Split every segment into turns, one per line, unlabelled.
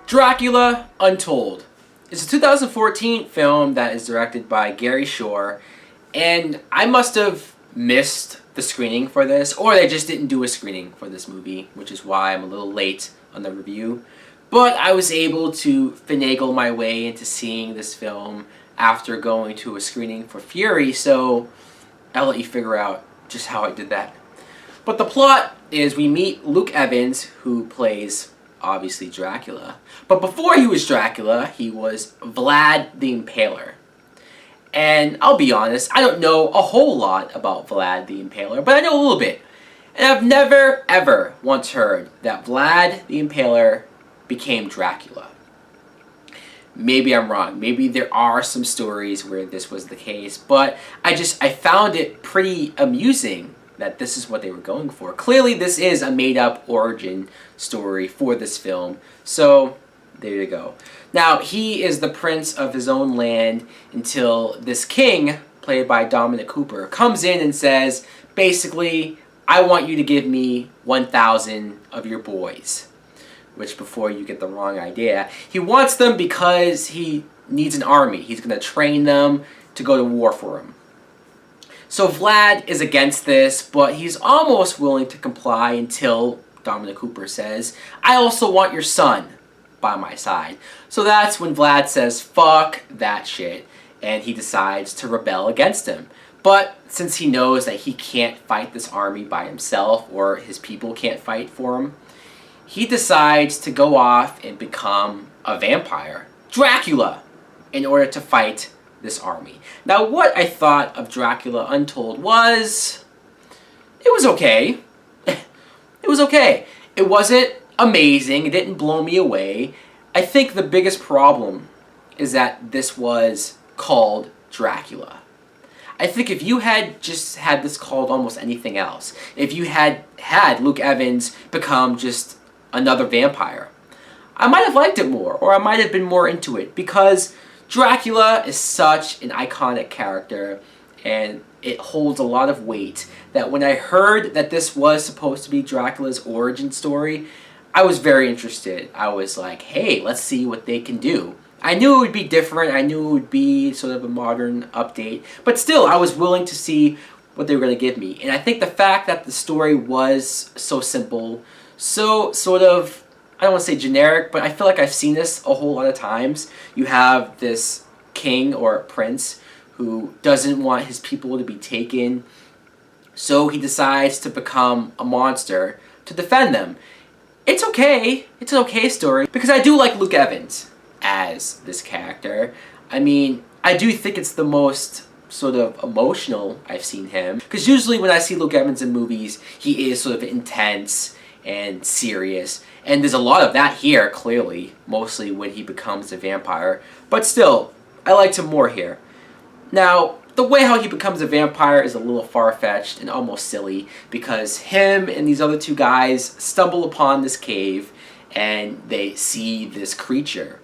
Dracula Untold. It's a 2014 film that is directed by Gary Shore, and I must have missed the screening for this, or they just didn't do a screening for this movie, which is why I'm a little late on the review. But I was able to finagle my way into seeing this film after going to a screening for Fury, so I'll let you figure out just how I did that. But the plot is we meet Luke Evans, who plays, obviously, Dracula. But before he was Dracula, he was Vlad the Impaler. And I'll be honest, I don't know a whole lot about Vlad the Impaler, but I know a little bit. And I've never, ever once heard that Vlad the Impaler became Dracula. Maybe I'm wrong. Maybe there are some stories where this was the case, but I found it pretty amusing that this is what they were going for. Clearly, this is a made-up origin story for this film, so there you go. Now, he is the prince of his own land until this king, played by Dominic Cooper, comes in and says, basically, I want you to give me 1,000 of your boys. Which, before you get the wrong idea, he wants them because he needs an army. He's going to train them to go to war for him. So Vlad is against this, but he's almost willing to comply until Dominic Cooper says, I also want your son by my side. So that's when Vlad says, fuck that shit, and he decides to rebel against him. But since he knows that he can't fight this army by himself, or his people can't fight for him, he decides to go off and become a vampire, Dracula, in order to fight this army. Now, what I thought of Dracula Untold was, it was okay. It was okay. It wasn't amazing. It didn't blow me away. I think the biggest problem is that this was called Dracula. I think if you had just had this called almost anything else, if you had Luke Evans become just another vampire, I might have liked it more, or I might have been more into it, because Dracula is such an iconic character, and it holds a lot of weight, that when I heard that this was supposed to be Dracula's origin story, I was very interested. I was like, hey, let's see what they can do. I knew it would be different, I knew it would be sort of a modern update, but still, I was willing to see what they were going to give me. And I think the fact that the story was so simple, so sort of, I don't want to say generic, but I feel like I've seen this a whole lot of times. You have this king or prince who doesn't want his people to be taken, so he decides to become a monster to defend them. It's okay. It's an okay story, because I do like Luke Evans as this character. I mean, I do think it's the most sort of emotional I've seen him, because usually when I see Luke Evans in movies, he is sort of intense and serious, and there's a lot of that here, clearly, mostly when he becomes a vampire, but still, I liked him more here. Now, the way how he becomes a vampire is a little far-fetched and almost silly, because him and these other two guys stumble upon this cave, and they see this creature.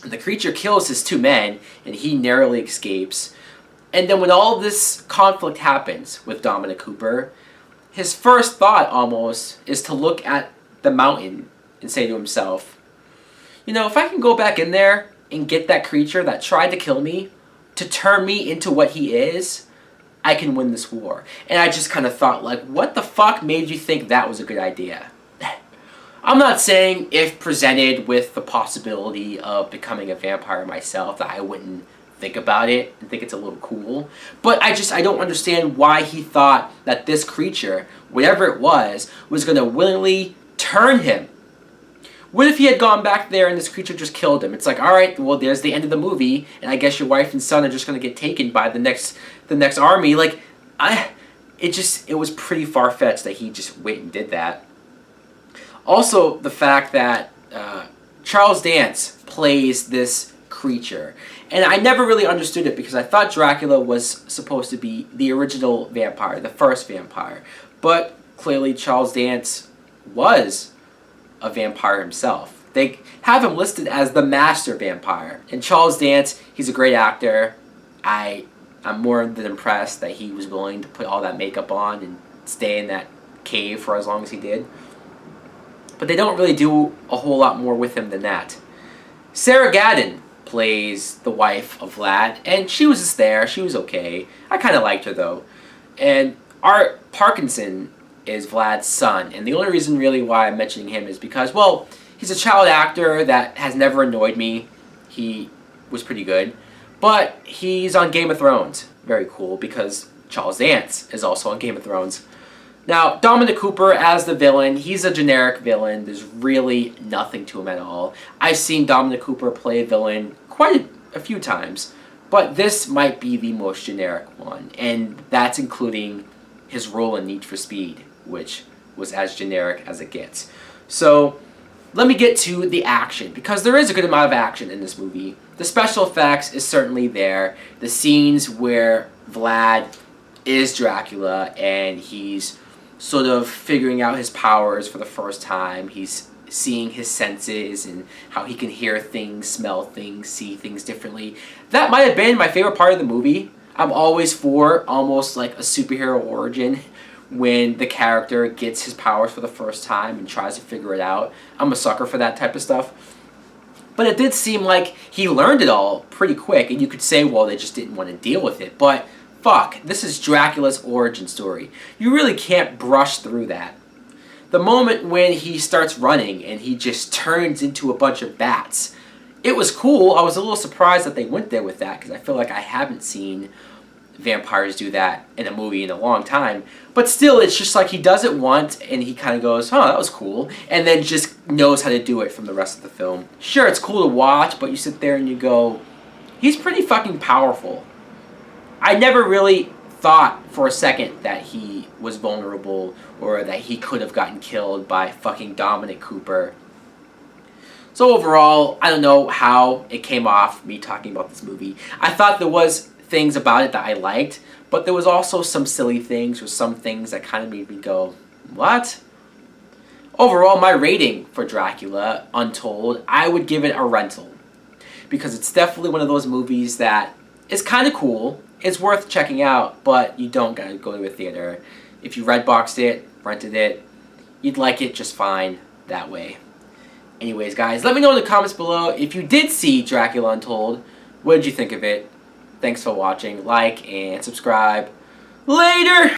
And the creature kills his two men, and he narrowly escapes. And then when all this conflict happens with Dominic Cooper, his first thought, almost, is to look at the mountain and say to himself, you know, if I can go back in there and get that creature that tried to kill me to turn me into what he is, I can win this war. And I just kind of thought, like, what the fuck made you think that was a good idea? I'm not saying if presented with the possibility of becoming a vampire myself that I wouldn't think about it and think it's a little cool, but I don't understand why he thought that this creature, whatever it was going to willingly turn him. What if he had gone back there and this creature just killed him? It's like, alright, well, there's the end of the movie, and I guess your wife and son are just going to get taken by the next army. Like, it was pretty far-fetched that he just went and did that. Also, the fact that Charles Dance plays this creature. And I never really understood it, because I thought Dracula was supposed to be the original vampire, the first vampire. But clearly Charles Dance was a vampire himself. They have him listed as the master vampire. And Charles Dance, he's a great actor. I'm more than impressed that he was willing to put all that makeup on and stay in that cave for as long as he did. but they don't really do a whole lot more with him than that. Sarah Gadon plays the wife of Vlad, and she was just there. She was okay. I kind of liked her, though. And Art Parkinson is Vlad's son, and the only reason really why I'm mentioning him is because, well, he's a child actor that has never annoyed me. He was pretty good. But he's on Game of Thrones. Very cool, because Charles Dance is also on Game of Thrones. Now, Dominic Cooper as the villain, he's a generic villain. There's really nothing to him at all. I've seen Dominic Cooper play a villain quite a few times, but this might be the most generic one, and that's including his role in Need for Speed, which was as generic as it gets. So, let me get to the action, because there is a good amount of action in this movie. The special effects is certainly there. The scenes where Vlad is Dracula and he's sort of figuring out his powers for the first time. He's seeing his senses and how he can hear things, smell things, see things differently. That might have been my favorite part of the movie. I'm always for almost like a superhero origin when the character gets his powers for the first time and tries to figure it out. I'm a sucker for that type of stuff. But it did seem like he learned it all pretty quick, and you could say, well, they just didn't want to deal with it. But fuck, this is Dracula's origin story. You really can't brush through that. The moment when he starts running and he just turns into a bunch of bats, it was cool. I was a little surprised that they went there with that, because I feel like I haven't seen vampires do that in a movie in a long time. But still, it's just like he does it once and he kind of goes, huh, that was cool, and then just knows how to do it from the rest of the film. Sure, it's cool to watch, but you sit there and you go, he's pretty fucking powerful. I never really thought for a second that he was vulnerable or that he could have gotten killed by fucking Dominic Cooper. So overall, I don't know how it came off, me talking about this movie. I thought there was things about it that I liked, but there was also some silly things or some things that kind of made me go, what? Overall, my rating for Dracula Untold, I would give it a rental, because it's definitely one of those movies that is kind of cool. It's worth checking out, but you don't gotta go to a theater. If you Redboxed it, rented it, you'd like it just fine that way. Anyways, guys, let me know in the comments below if you did see Dracula Untold. What did you think of it? Thanks for watching. Like and subscribe. Later!